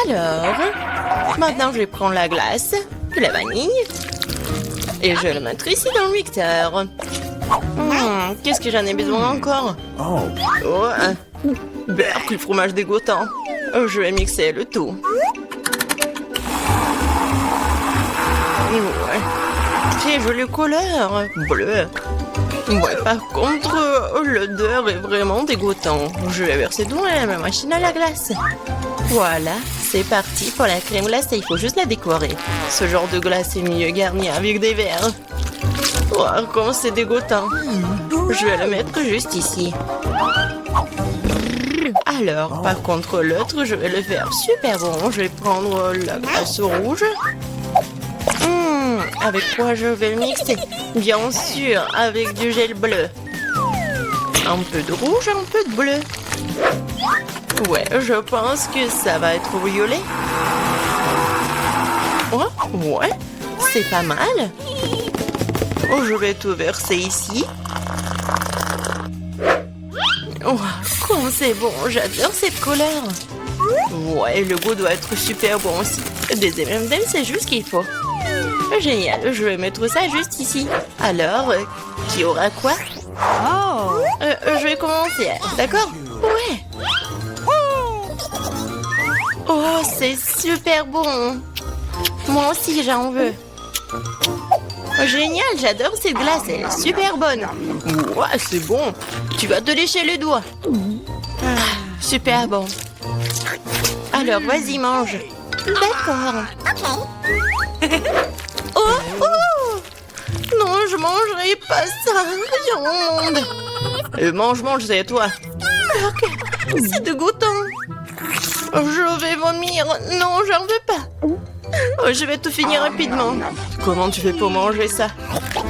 Alors, maintenant je vais prendre la glace, de la vanille, et je vais le mettre ici dans le mixeur. Qu'est-ce que j'en ai besoin encore? Berk, le fromage dégoûtant. Je vais mixer le tout. Ouais. Très jolie couleur, bleu. Ouais, par contre, l'odeur est vraiment dégoûtante. Je vais verser dans ma machine à la glace. Voilà, c'est parti pour la crème glacée. Il faut juste la décorer. Ce genre de glace est mieux garni avec des verres. Oh, comment c'est dégoûtant. Je vais le mettre juste ici. Alors, par contre, l'autre, je vais le faire super bon. Je vais prendre la glace rouge. Avec quoi je vais le mixer? Bien sûr, avec du gel bleu. Un peu de rouge, un peu de bleu. Ouais, je pense que ça va être violet. Oh, ouais, c'est pas mal. Oh, je vais tout verser ici. Oh, comme c'est bon, j'adore cette couleur. Ouais, le goût doit être super bon aussi. Des M&M's, c'est juste ce qu'il faut. Génial, je vais mettre ça juste ici. Alors, qui aura quoi? Je vais commencer, d'accord? Ouais. Oh, c'est super bon. Moi aussi, j'en veux. Génial, j'adore cette glace, elle est super bonne. Ouais, c'est bon. Tu vas te lécher les doigts. Super bon. Alors, vas-y, mange. D'accord. Oh! Non, je mangerai pas ça. Viande. Mange, c'est à toi. Ok, c'est dégoûtant. Je vais vomir. Non, j'en veux pas. Je vais tout finir rapidement. Comment tu fais pour manger ça?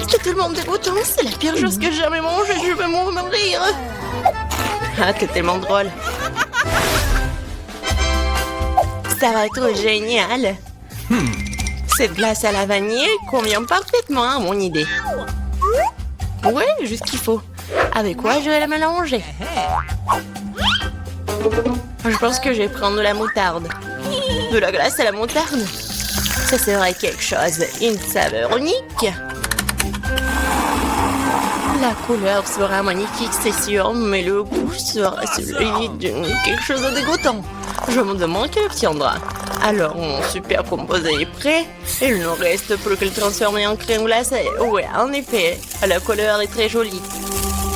C'est tellement dégoûtant. C'est la pire chose que j'ai jamais mangée. Je vais mourir. Ah, t'es tellement drôle. Ça va être génial. Cette glace à la vanille convient parfaitement à mon idée. Ouais, juste ce qu'il faut. Avec quoi je vais la mélanger? Je pense que je vais prendre de la moutarde. De la glace à la moutarde? Ça serait quelque chose. Une saveur unique. La couleur sera magnifique, c'est sûr, mais le goût sera celui de quelque chose de dégoûtant. Je me demande qui obtiendra. Alors, mon super composé est prêt. Il ne reste plus que le transformer en crème glacée. Ouais, en effet, la couleur est très jolie.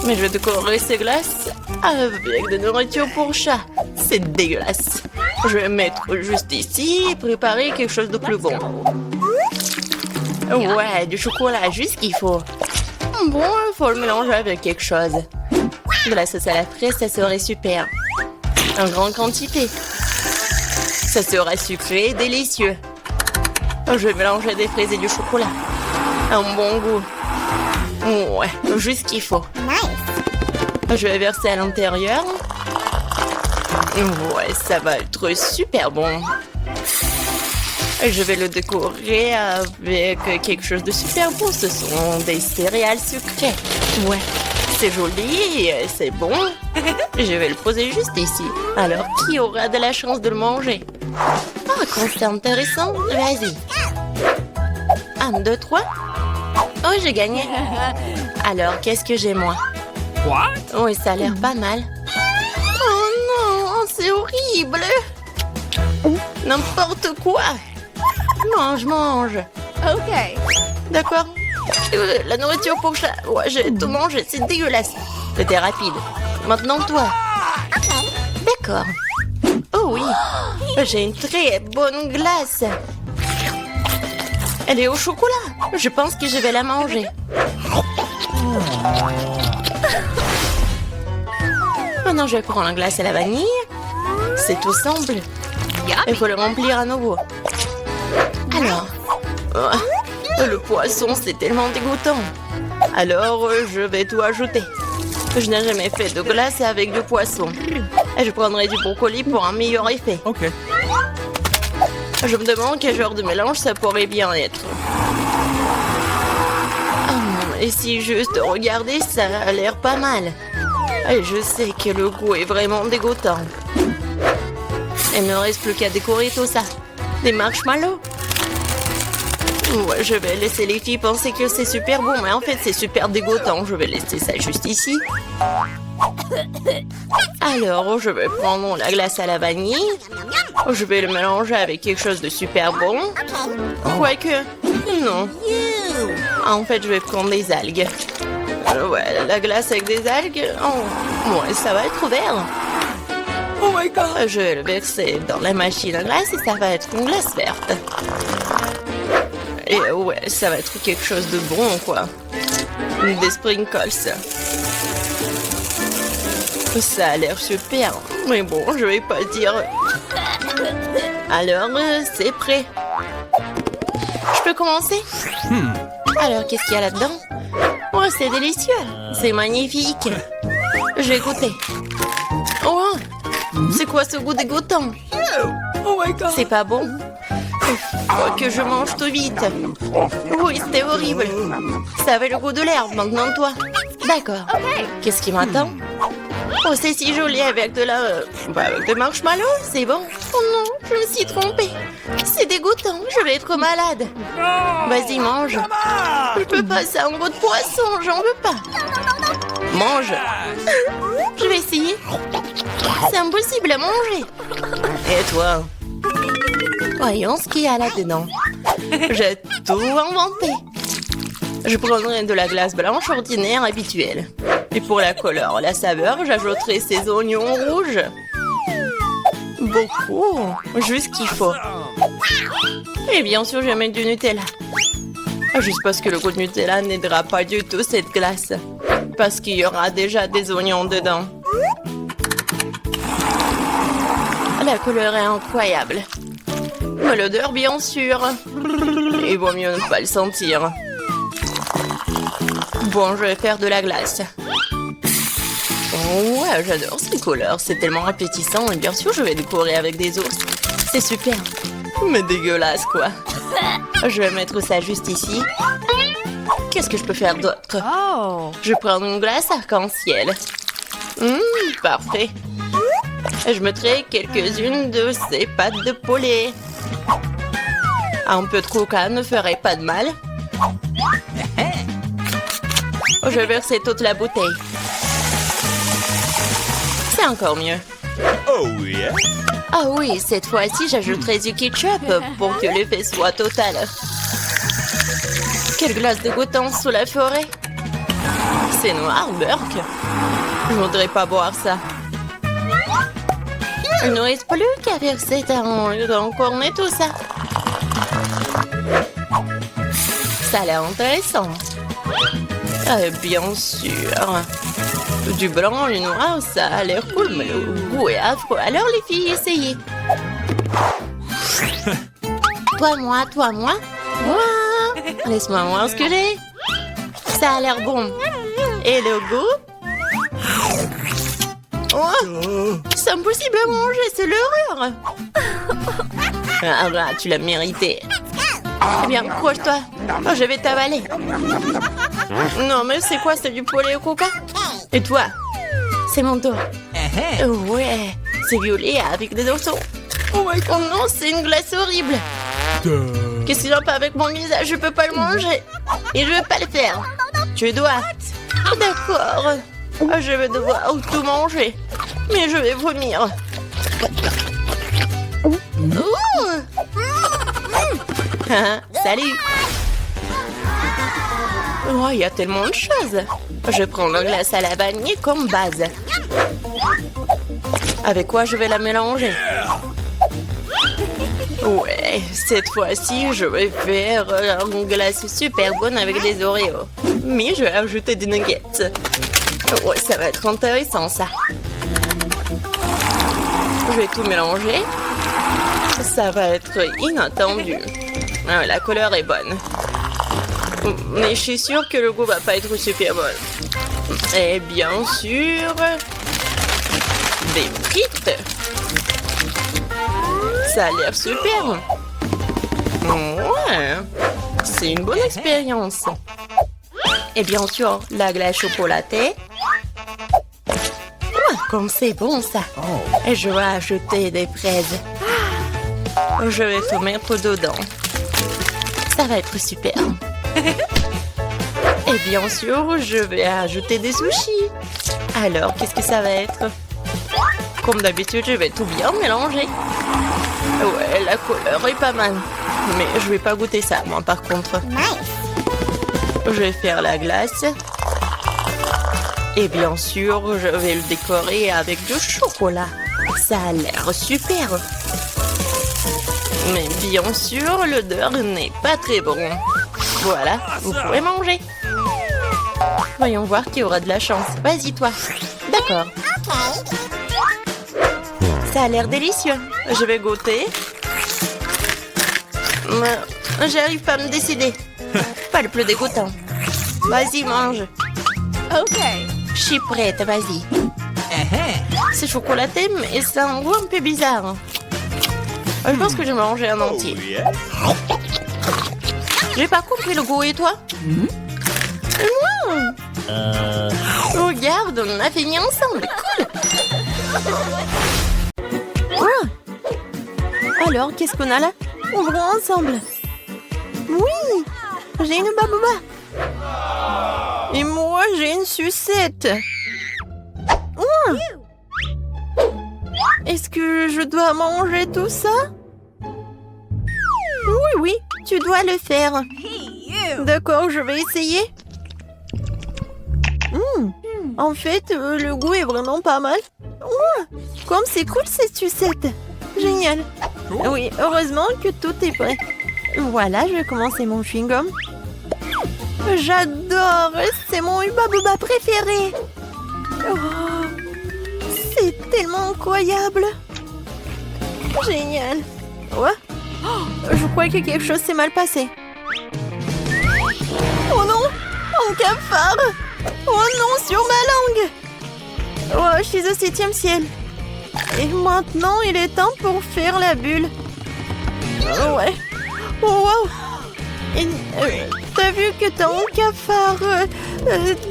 Mais je vais décorer ces glaces avec de nourriture pour chat. C'est dégueulasse. Je vais mettre juste ici et préparer quelque chose de plus bon. Ouais, du chocolat, juste ce qu'il faut. Bon, il faut le mélanger avec quelque chose. De la sauce à la fraise, ça serait super. En grande quantité. Ça sera sucré et délicieux. Je vais mélanger des fraises et du chocolat. Un bon goût. Ouais, juste ce qu'il faut. Je vais verser à l'intérieur. Ouais, ça va être super bon. Je vais le décorer avec quelque chose de super beau. Ce sont des céréales sucrées. Ouais, c'est joli et c'est bon. Je vais le poser juste ici. Alors, qui aura de la chance de le manger? Ah, quand c'est intéressant, vas-y. 1, 2, 3. Oh, j'ai gagné. Alors, qu'est-ce que j'ai, moi? Oui, ça a l'air pas mal. Oh non, c'est horrible. N'importe quoi. Mange. Ok. D'accord. La nourriture pour chat. Ouais, j'ai tout mangé, c'est dégueulasse. C'était rapide. Maintenant, toi. D'accord. Oh oui, j'ai une très bonne glace. Elle est au chocolat. Je pense que je vais la manger. Maintenant, je vais prendre la glace à la vanille. C'est tout simple. Il faut le remplir à nouveau. Alors, le poisson, c'est tellement dégoûtant. Alors, je vais tout ajouter. Je n'ai jamais fait de glace avec du poisson. Et je prendrai du brocoli pour un meilleur effet. Ok. Je me demande quel genre de mélange ça pourrait bien être. Et si juste regarder, ça a l'air pas mal. Et je sais que le goût est vraiment dégoûtant. Il ne reste plus qu'à décorer tout ça. Des marshmallows. Ouais, je vais laisser les filles penser que c'est super bon, mais en fait, c'est super dégoûtant. Je vais laisser ça juste ici. Alors, je vais prendre la glace à la vanille. Je vais le mélanger avec quelque chose de super bon. Quoique, non. En fait, je vais prendre des algues. Ouais, la glace avec des algues, oh, ouais, ça va être vert. Oh my god! Je vais le verser dans la machine à glace et ça va être une glace verte. Et ouais, ça va être quelque chose de bon, quoi. Des sprinkles. Ça a l'air super. Mais bon, je vais pas dire. Alors, c'est prêt. Je peux commencer? Alors, qu'est-ce qu'il y a là-dedans? Oh, c'est délicieux. C'est magnifique. Je vais goûter. Oh, c'est quoi ce goût dégoûtant? Oh my god. C'est pas bon. Faut que je mange tout vite. Oui, c'était horrible. Ça avait le goût de l'herbe, maintenant toi. D'accord. Qu'est-ce qui m'attend? Oh, c'est si joli avec de la... avec des marshmallows, c'est bon. Oh non, je me suis trompée. C'est dégoûtant, je vais être malade. Vas-y, mange. Je peux pas, c'est un goût de poisson, j'en veux pas. Mange. Je vais essayer. C'est impossible à manger. Et toi? Voyons ce qu'il y a là-dedans. J'ai tout inventé. Je prendrai de la glace blanche ordinaire habituelle. Et pour la couleur, la saveur, j'ajouterai ces oignons rouges. Beaucoup. Juste ce qu'il faut. Et bien sûr, je vais mettre du Nutella. Juste parce que le goût de Nutella n'aidera pas du tout cette glace. Parce qu'il y aura déjà des oignons dedans. La couleur est incroyable. Mais l'odeur, bien sûr. Il vaut mieux ne pas le sentir. Bon, je vais faire de la glace. Oh, ouais, j'adore ces couleurs. C'est tellement appétissant. Et bien sûr, je vais décorer avec des ours. C'est super. Mais dégueulasse, quoi. Je vais mettre ça juste ici. Qu'est-ce que je peux faire d'autre? Je vais prendre une glace arc-en-ciel. Parfait. Je mettrai quelques-unes de ces pâtes de poulet. Un peu de coca ne ferait pas de mal. Je vais verser toute la bouteille. C'est encore mieux. Oh yeah. Ah oui, cette fois-ci, j'ajouterai du ketchup pour que l'effet soit total. Quelle glace dégoûtante sous la forêt. C'est noir, Burke. Je voudrais pas boire ça. Il ne reste plus qu'à verser dans cornet tout ça. Ça a l'air intéressant. Bien sûr. Du blanc, du noir, ça a l'air cool, mais le goût est affreux. Alors les filles, essayez. Toi, moi. Moi. Laisse-moi voir ce que j'ai. Ça a l'air bon. Et le goût? Oh, c'est impossible à manger, c'est l'horreur. Ah là, tu l'as mérité. Eh bien, couche-toi. Oh, je vais t'avaler. Non, mais c'est quoi? C'est du poulet au coca? Et toi? C'est mon tour. Ouais, c'est violet avec des oiseaux. Oh non, c'est une glace horrible. Qu'est-ce qu'il y a pas avec mon visage? Je peux pas le manger. Et je veux pas le faire. Tu dois. D'accord. Je vais devoir tout manger. Mais je vais vomir. Salut. Oh, il y a tellement de choses. Je prends la glace à la vanille comme base. Avec quoi je vais la mélanger? Ouais, cette fois-ci, je vais faire une glace super bonne avec des Oreos. Mais je vais ajouter des nuggets. Ouais, ça va être intéressant, ça. Je vais tout mélanger. Ça va être inattendu. Ah, la couleur est bonne. Mais je suis sûre que le goût va pas être super bon. Et bien sûr, des frites. Ça a l'air super. Ouais, c'est une bonne expérience. Et bien sûr, la glace chocolatée. Ouais, comme c'est bon ça. Et je vais ajouter des fraises. Je vais tout mettre dedans. Ça va être super. Et bien sûr, je vais ajouter des sushis. Alors, qu'est-ce que ça va être? Comme d'habitude, je vais tout bien mélanger. Ouais, la couleur est pas mal. Mais je vais pas goûter ça, moi, par contre. Je vais faire la glace. Et bien sûr, je vais le décorer avec du chocolat. Ça a l'air super. Mais bien sûr, l'odeur n'est pas très bon. Voilà, vous pouvez manger. Voyons voir qui aura de la chance. Vas-y, toi. D'accord. Ça a l'air délicieux. Je vais goûter. J'arrive pas à me décider. Pas le plus dégoûtant. Vas-y, mange. Ok. Je suis prête, vas-y. C'est chocolaté, mais ça a un goût un peu bizarre. Je pense que je vais manger un entier. J'ai pas compris le goût, et toi? Regarde, on a fini ensemble. Cool. Alors, qu'est-ce qu'on a là? Ouvrons ensemble. Oui, j'ai une babouba. Et moi, j'ai une sucette. Est-ce que je dois manger tout ça? Oui, oui, tu dois le faire. D'accord, je vais essayer. En fait, le goût est vraiment pas mal. Comme c'est cool cette sucette. Génial. Oui, heureusement que tout est prêt. Voilà, je vais commencer mon chewing-gum. J'adore, c'est mon Hubba Bubba préféré. Oh, c'est tellement incroyable. Génial. Ouais. Oh, je crois que quelque chose s'est mal passé. Oh non, un cafard. Oh non, sur ma langue. Oh, je suis au 7e ciel. Et maintenant, il est temps pour faire la bulle. Oh, ouais. Oh, wow. T'as vu que t'as un cafard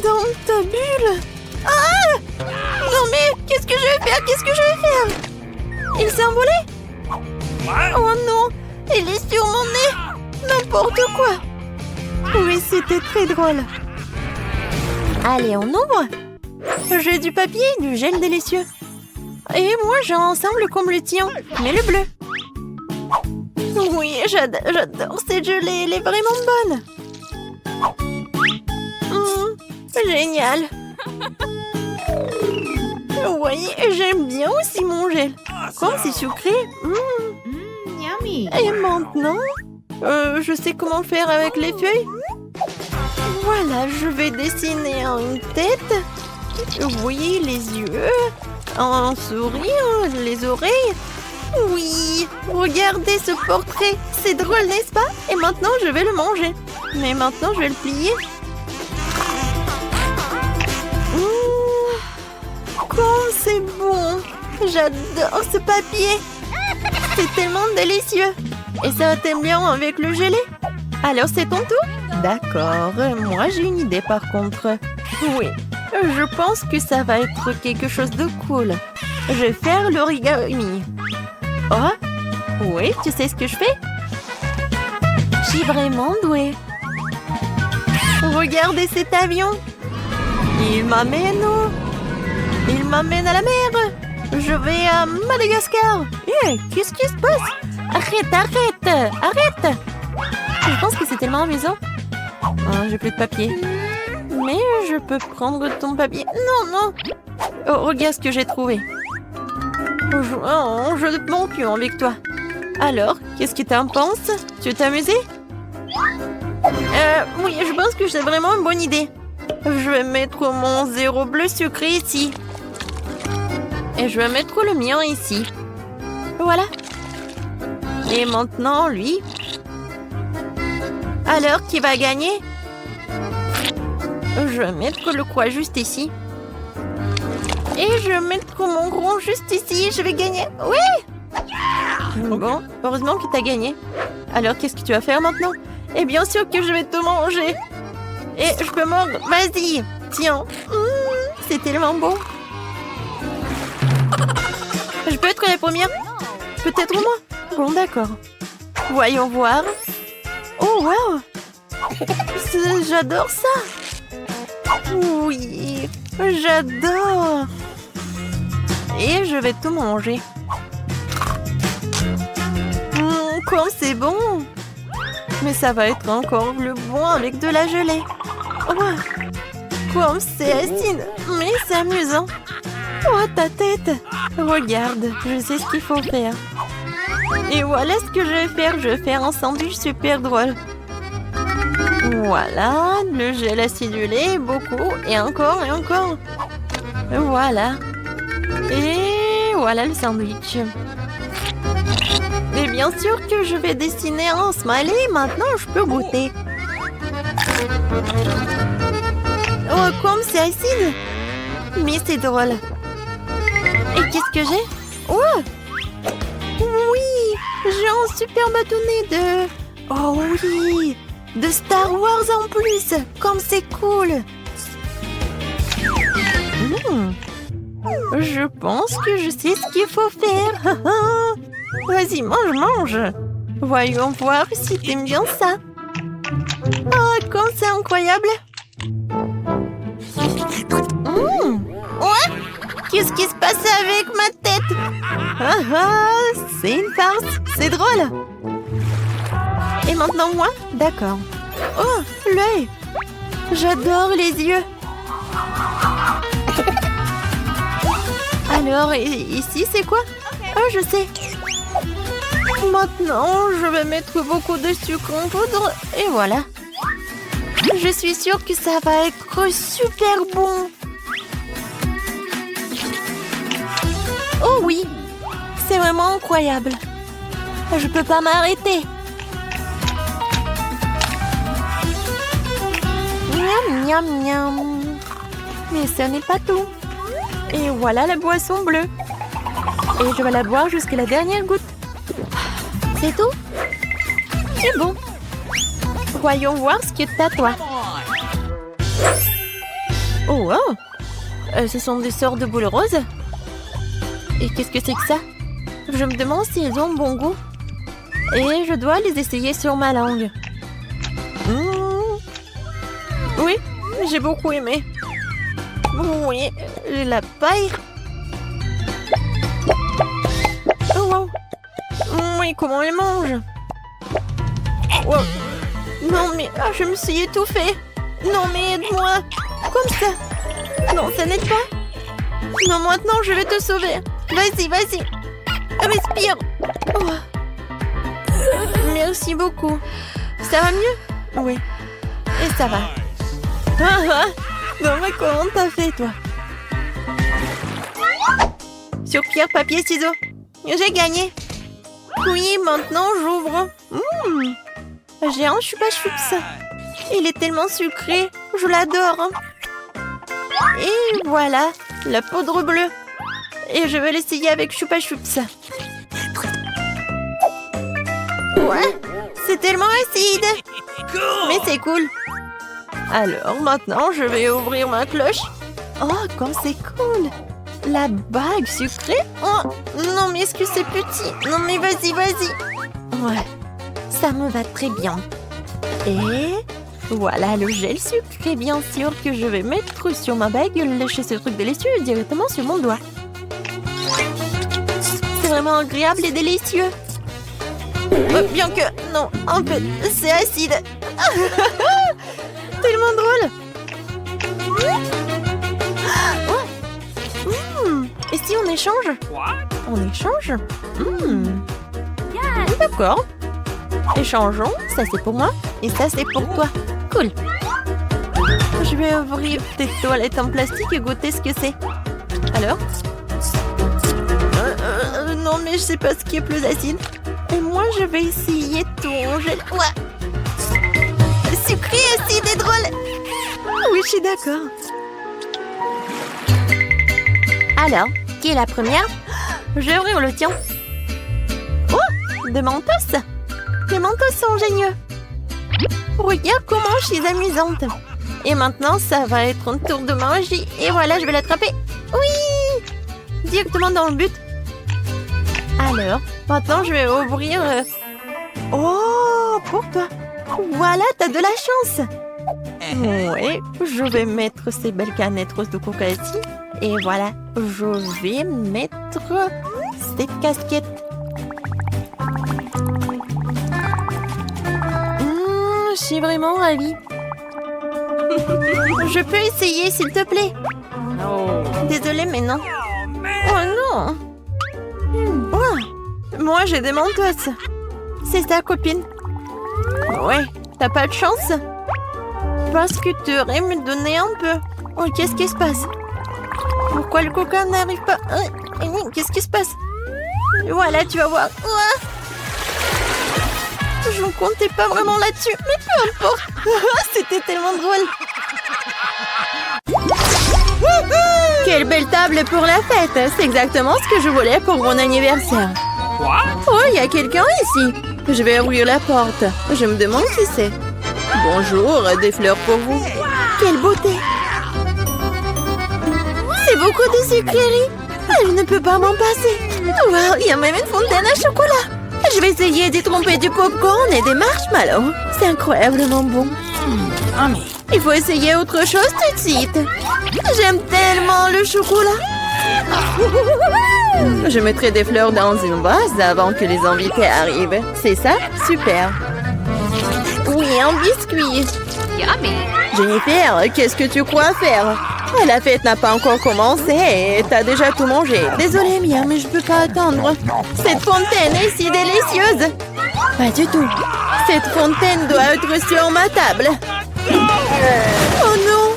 dans ta bulle? Ah! Non mais, qu'est-ce que je vais faire? Qu'est-ce que je vais faire? Il s'est envolé? Oh non, il est sur mon nez. N'importe quoi. Oui, c'était très drôle. Allez, on ouvre. J'ai du papier et du gel délicieux. Et moi, j'ai un ensemble comme le tien, mais le bleu. Oui, j'adore cette gelée, elle est vraiment bonne. Génial. Oui, j'aime bien aussi mon gel. Comme c'est sucré. Yummy. Et maintenant, je sais comment faire avec les feuilles. Voilà, je vais dessiner une tête. Oui, les yeux. Un sourire, les oreilles. Oui, regardez ce portrait. C'est drôle, n'est-ce pas? Et maintenant, je vais le manger. Mais maintenant, je vais le plier. Comme c'est bon. J'adore ce papier. C'est tellement délicieux. Et ça t'aime bien avec le gelé? Alors, c'est ton tour? D'accord. Moi, j'ai une idée par contre. Oui, je pense que ça va être quelque chose de cool. Je vais faire l'origami. Oh, oui, tu sais ce que je fais? Je suis vraiment douée. Regardez cet avion. Il m'amène où? Il m'amène à la mer. Je vais à Madagascar. Qu'est-ce qui se passe? Arrête. Je pense que c'est tellement amusant. J'ai plus de papier. Mais je peux prendre ton papier. Non. Oh, regarde ce que j'ai trouvé. Je de mon cul avec toi. Alors, qu'est-ce que t'en penses? Tu t'es amusé? Oui, je pense que c'est vraiment une bonne idée. Je vais mettre mon 0 bleu sucré ici. Et je vais mettre le mien ici. Voilà. Et maintenant, lui. Alors, qui va gagner? Je vais mettre le quoi juste ici. Et je vais mettre mon gros juste ici. Je vais gagner. Oui! Bon, heureusement que tu as gagné. Alors, qu'est-ce que tu vas faire maintenant? Et bien sûr que je vais te manger. Et je peux mordre. Vas-y. Tiens. C'est tellement bon. peux être la première? Peut-être moi? Bon, d'accord. Voyons voir. Oh, wow! J'adore ça! Oui, j'adore! Et je vais tout manger. Comme c'est bon! Mais ça va être encore plus bon avec de la gelée. Oh, comme c'est acide, mais c'est amusant. Oh, ta tête! Regarde, je sais ce qu'il faut faire. Et voilà ce que je vais faire. Je vais faire un sandwich super drôle. Voilà, le gel acidulé, beaucoup, et encore, et encore. Voilà. Et voilà le sandwich. Et bien sûr que je vais dessiner un smiley. Maintenant, je peux goûter. Oh, comme c'est acide. Mais c'est drôle. Et qu'est-ce que j'ai? Oh! Oui! J'ai un super bâtonnet de... Oh oui! De Star Wars en plus! Comme c'est cool! Je pense que je sais ce qu'il faut faire. Vas-y, mange, mange. Voyons voir si t'aimes bien ça. Oh, comme c'est incroyable. Ouais? Qu'est-ce qui se passe avec ma tête? C'est une farce. C'est drôle. Et maintenant moi? D'accord. Oh, l'œil. J'adore les yeux. Alors, ici, c'est quoi? Ah, je sais. Maintenant, je vais mettre beaucoup de sucre en poudre. Et voilà. Je suis sûre que ça va être super bon. Oh oui. C'est vraiment incroyable. Je peux pas m'arrêter. Miam, miam, miam. Mais ce n'est pas tout. Et voilà la boisson bleue. Et je vais la boire jusqu'à la dernière goutte. C'est tout? C'est bon. Voyons voir ce que t'as, toi. Oh, wow. Ce sont des sortes de boules roses. Et qu'est-ce que c'est que ça? Je me demande si elles ont bon goût. Et je dois les essayer sur ma langue. Oui, j'ai beaucoup aimé. Oui, la paille. Oh, wow. Oui, comment on les mange? Wow. Non, mais je me suis étouffée. Non, mais aide-moi. Comme ça. Non, ça n'aide pas. Non, maintenant, je vais te sauver. Vas-y, vas-y. Respire. Oh. Merci beaucoup. Ça va mieux? Oui. Et ça va. Non, mais comment t'as fait, toi? Sur pierre, papier, ciseaux. J'ai gagné. Oui, maintenant, j'ouvre. J'ai un chupa-chups. Il est tellement sucré. Je l'adore. Et voilà, la poudre bleue. Et je vais l'essayer avec chupa-chups. Ouais, c'est tellement acide. Mais c'est cool. Alors, maintenant, je vais ouvrir ma cloche. Oh, comme c'est cool. La bague sucrée. Oh, non, mais est-ce que c'est petit? Non, mais vas-y, vas-y. Ouais, ça me va très bien. Et voilà le gel sucré, bien sûr, que je vais mettre sur ma bague. Lécher ce truc délicieux directement sur mon doigt. C'est vraiment agréable et délicieux. Bien que, non, un peu, c'est acide. Tellement drôle. Et si on échange? On échange? D'accord. Échangeons. Ça, c'est pour moi. Et ça, c'est pour toi. Cool. Je vais ouvrir tes toilettes en plastique et goûter ce que c'est. Alors? Non, mais je sais pas ce qui est plus acide. Et moi, je vais essayer ton gel. Ouais. Sucré, acide et drôle. Oui, je suis d'accord. Alors, qui est la première? Je vais ouvrir le tien. Oh, des mentos. Les mentos sont géniaux. Regarde comment je suis amusante. Et maintenant, ça va être un tour de magie. Et voilà, je vais l'attraper. Oui! Directement dans le but. Alors, maintenant je vais ouvrir... Oh, pour toi. Voilà, t'as de la chance. Oui, je vais mettre ces belles canettes roses de coca ici. Et voilà, je vais mettre cette casquette. Je suis vraiment ravie. Je peux essayer, s'il te plaît? Désolée, mais non. Oh non. Oh, moi, j'ai des mentos. C'est ça, copine. Ouais, t'as pas de chance? Parce que tu aurais me donner un peu. Oh, qu'est-ce qui se passe? Pourquoi le coca n'arrive pas? Qu'est-ce qui se passe? Voilà, tu vas voir. Je ne comptais pas vraiment là-dessus, mais peu importe. C'était tellement drôle. Quelle belle table pour la fête. C'est exactement ce que je voulais pour mon anniversaire. Oh, il y a quelqu'un ici. Je vais ouvrir la porte. Je me demande qui c'est. Bonjour, des fleurs pour vous. Quelle beauté. C'est beaucoup de sucreries. Je ne peux pas m'en passer. Wow, il y a même une fontaine à chocolat. Je vais essayer d'y tromper du popcorn et des marshmallows. C'est incroyablement bon. Il faut essayer autre chose tout de suite. J'aime tellement le chocolat. Je mettrai des fleurs dans une vase avant que les invités arrivent. C'est ça? Super. Oui, un biscuit. Yummy. Jennifer, qu'est-ce que tu crois faire? La fête n'a pas encore commencé et t'as déjà tout mangé. Désolée, Mia, mais je peux pas attendre. Cette fontaine est si délicieuse. Pas du tout. Cette fontaine doit être sur ma table. Oh non!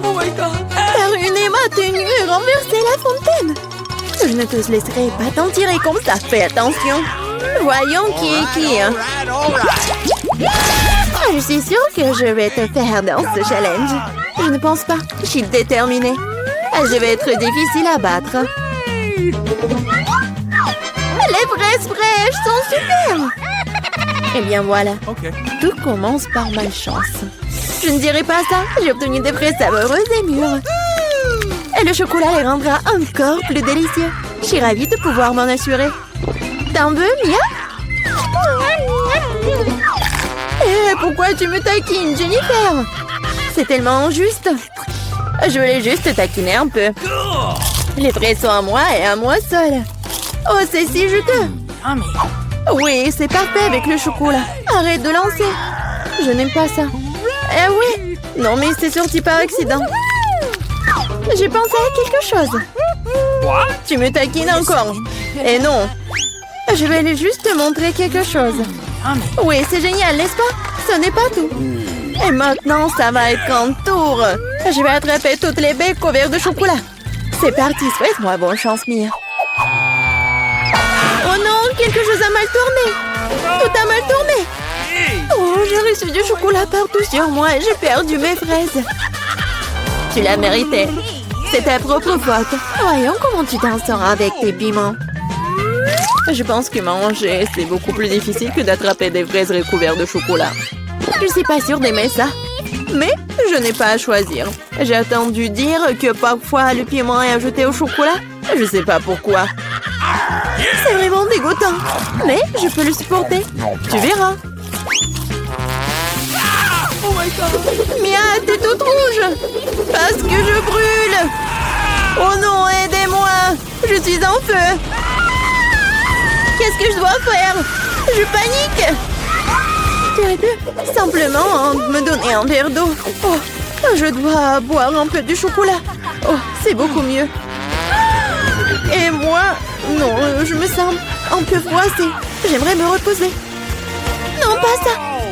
Oh my God! T'as ruiné ma tenue et renversé la fontaine. Je ne te laisserai pas t'en tirer comme ça. Fais attention. Voyons qui est qui. Je suis sûre que je vais te faire dans ce challenge. Je ne pense pas. Je suis déterminée. Je vais être difficile à battre. Les fraises fraîches sont super. Eh bien voilà. Tout commence par malchance. Je ne dirai pas ça. J'ai obtenu des fraises savoureuses et mûres. Et le chocolat les rendra encore plus délicieux. Je suis ravie de pouvoir m'en assurer. T'en veux, Mia? Pourquoi tu me taquines, Jennifer? C'est tellement injuste. Je voulais juste taquiner un peu. Les fraises sont à moi et à moi seule. Oh, c'est si juteux. Oui, c'est parfait avec le chocolat. Arrête de lancer. Je n'aime pas ça. Eh oui. Non, mais c'est sorti par accident. J'ai pensé à quelque chose. Tu me taquines encore. Et non. Je vais juste te montrer quelque chose. Oui, c'est génial, n'est-ce pas? Ce n'est pas tout. Et maintenant, ça va être un tour. Je vais attraper toutes les baies couvertes de chocolat. C'est parti, souhaite-moi bonne chance, Mia. Oh non, quelque chose a mal tourné. Tout a mal tourné. Oh, j'ai reçu du chocolat partout sur moi et j'ai perdu mes fraises. Tu l'as mérité. C'est ta propre faute. Voyons comment tu t'en sors avec tes piments. Je pense que manger, c'est beaucoup plus difficile que d'attraper des fraises recouvertes de chocolat. Je suis pas sûre d'aimer ça. Mais je n'ai pas à choisir. J'ai entendu dire que parfois le piment est ajouté au chocolat. Je sais pas pourquoi. C'est vraiment dégoûtant. Mais je peux le supporter. Tu verras. Oh my God. Mia, t'es toute rouge. Parce que je brûle. Oh non, aidez-moi. Je suis en feu. Qu'est-ce que je dois faire? Je panique. Tu aurais pu simplement me donner un verre d'eau. Oh, je dois boire un peu de chocolat. Oh, c'est beaucoup mieux. Et moi, non, je me sens un peu froissée. J'aimerais me reposer. Non, pas ça.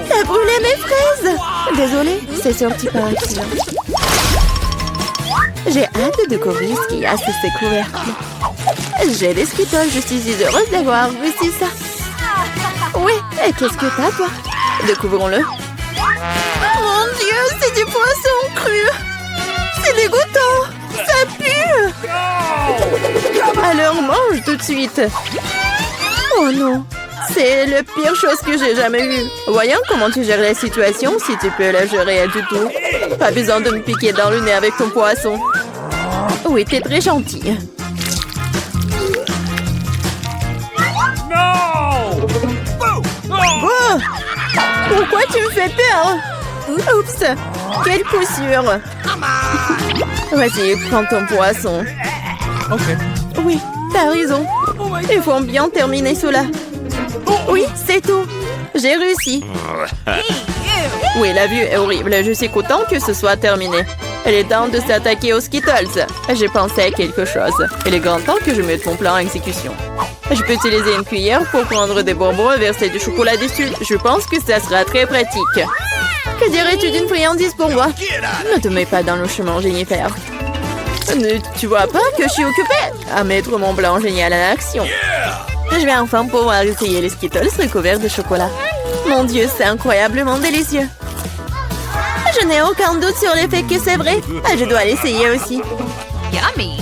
T'as brûlé mes fraises. Désolée, c'est sorti par accident. J'ai hâte de découvrir ce qu'il y a sous ces couvercles. J'ai des Skittles, je suis si heureuse d'avoir réussi ça. Oui, et qu'est-ce que t'as, toi? Découvrons-le. Mon Dieu, c'est du poisson cru. C'est dégoûtant. Ça pue. Alors mange tout de suite. Oh non, c'est la pire chose que j'ai jamais vue. Voyons comment tu gères la situation, si tu peux la gérer du tout. Pas besoin de me piquer dans le nez avec ton poisson. Oui, t'es très gentille. Tu me fais peur. Oups. Quelle poussure. Vas-y, prends ton poisson. Ok. Oui, t'as raison. Il faut bien terminer cela. Oui, c'est tout. J'ai réussi. Oui, la vue est horrible. Je suis content que ce soit terminé. Il est temps de s'attaquer aux Skittles. J'ai pensé à quelque chose. Il est grand temps que je mette mon plan en exécution. Je peux utiliser une cuillère pour prendre des bonbons et verser du chocolat dessus. Je pense que ça sera très pratique. Que dirais-tu d'une friandise pour moi? Ne te mets pas dans le chemin, Jennifer. Tu vois pas que je suis occupée à mettre mon blanc génial en action. Je vais enfin pouvoir essayer les Skittles recouverts de chocolat. Mon Dieu, c'est incroyablement délicieux. Je n'ai aucun doute sur le fait que c'est vrai. Je dois l'essayer aussi. Yummy.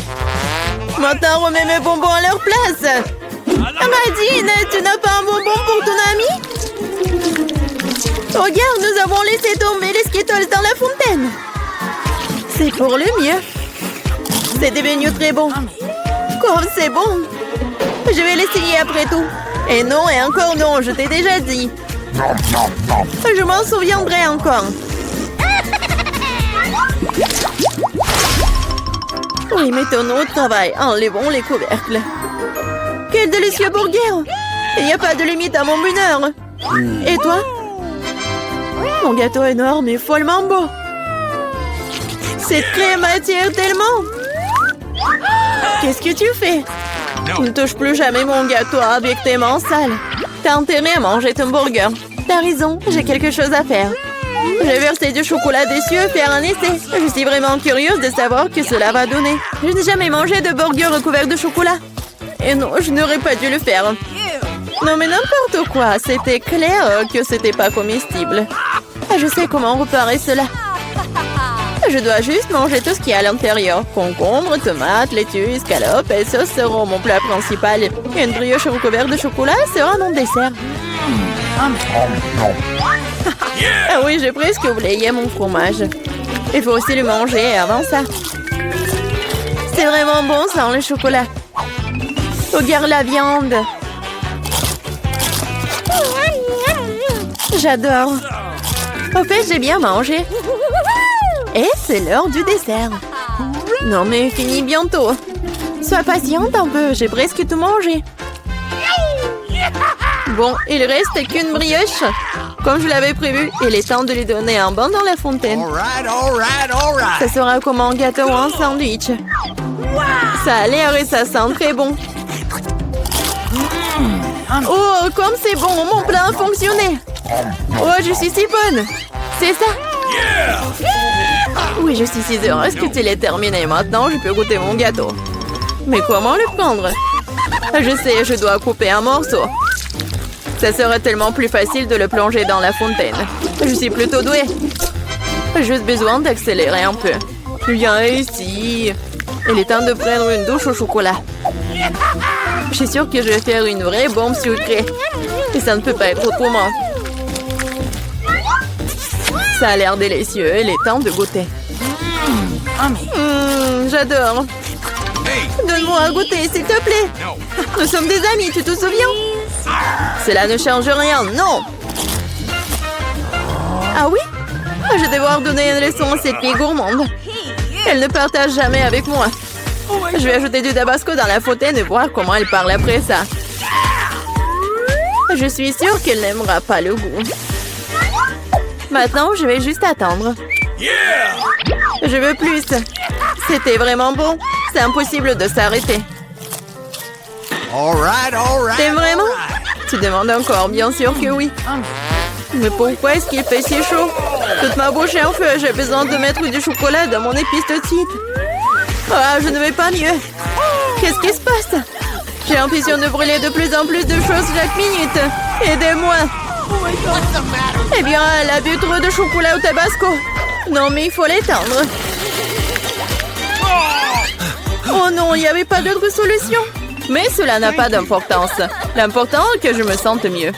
Maintenant, remets mes bonbons à leur place. Nadine, tu n'as pas un bonbon pour ton ami? Regarde, nous avons laissé tomber les Skittles dans la fontaine. C'est pour le mieux. C'est devenu très bon. Comme c'est bon. Je vais l'essayer après tout. Et non, et encore non, je t'ai déjà dit. Je m'en souviendrai encore. Oui, mettons-nous au travail. Enlevons les couvercles. Quel délicieux burger! Il n'y a pas de limite à mon bonheur. Et toi? Mon gâteau est énorme et follement beau. Cette crème attire tellement. Qu'est-ce que tu fais? Ne touche plus jamais mon gâteau avec tes mains sales. T'as intérêt à manger ton burger. T'as raison, j'ai quelque chose à faire. Je vais verser du chocolat dessus et faire un essai. Je suis vraiment curieuse de savoir ce que cela va donner. Je n'ai jamais mangé de burger recouvert de chocolat. Et non, je n'aurais pas dû le faire. Non mais n'importe quoi, c'était clair que c'était pas comestible. Je sais comment réparer cela. Je dois juste manger tout ce qu'il y a à l'intérieur. Concombre, tomates, laitue, escalope et sauce seront mon plat principal. Et une brioche recouverte de chocolat sera mon dessert. Ah oui, j'ai presque oublié mon fromage. Il faut aussi le manger avant ça. C'est vraiment bon sans le chocolat. Regarde la viande. J'adore. Au fait, j'ai bien mangé. Et c'est l'heure du dessert. Non mais fini bientôt. Sois patiente un peu, j'ai presque tout mangé. Bon, il reste qu'une brioche. Comme je l'avais prévu, il est temps de lui donner un bain dans la fontaine. Ça sera comme un gâteau ou un sandwich. Ça a l'air et ça sent très bon. Oh, comme c'est bon, mon plan a fonctionné. Oh, je suis si bonne. C'est ça? Oui, je suis si heureuse que tu l'aies terminé. Maintenant, je peux goûter mon gâteau. Mais comment le prendre? Je sais, je dois couper un morceau. Ça serait tellement plus facile de le plonger dans la fontaine. Je suis plutôt douée. J'ai juste besoin d'accélérer un peu. Viens ici. Il est temps de prendre une douche au chocolat. Je suis sûre que je vais faire une vraie bombe sucrée. Et ça ne peut pas être autrement. Ça a l'air délicieux. Il est temps de goûter. J'adore. Donne-moi à goûter, s'il te plaît. Nous sommes des amis, tu te souviens? Cela ne change rien, non. Ah oui? Je vais devoir donner une leçon à cette fille gourmande. Elle ne partage jamais avec moi. Je vais ajouter du tabasco dans la fontaine et voir comment elle parle après ça. Je suis sûre qu'elle n'aimera pas le goût. Maintenant, je vais juste attendre. Je veux plus. C'était vraiment bon. C'est impossible de s'arrêter. T'aimes vraiment? Tu demandes encore, bien sûr que oui. Mais pourquoi est-ce qu'il fait si chaud? Toute ma bouche est en feu. J'ai besoin de mettre du chocolat dans mon épice de titre. Ah, je ne vais pas mieux. Qu'est-ce qui se passe? J'ai l'impression de brûler de plus en plus de choses chaque minute. Aidez-moi. Eh bien, elle a bu trop de chocolat au tabasco. Non, mais il faut l'éteindre. Oh non, il n'y avait pas d'autre solution. Mais cela n'a pas d'importance. L'important est que je me sente mieux.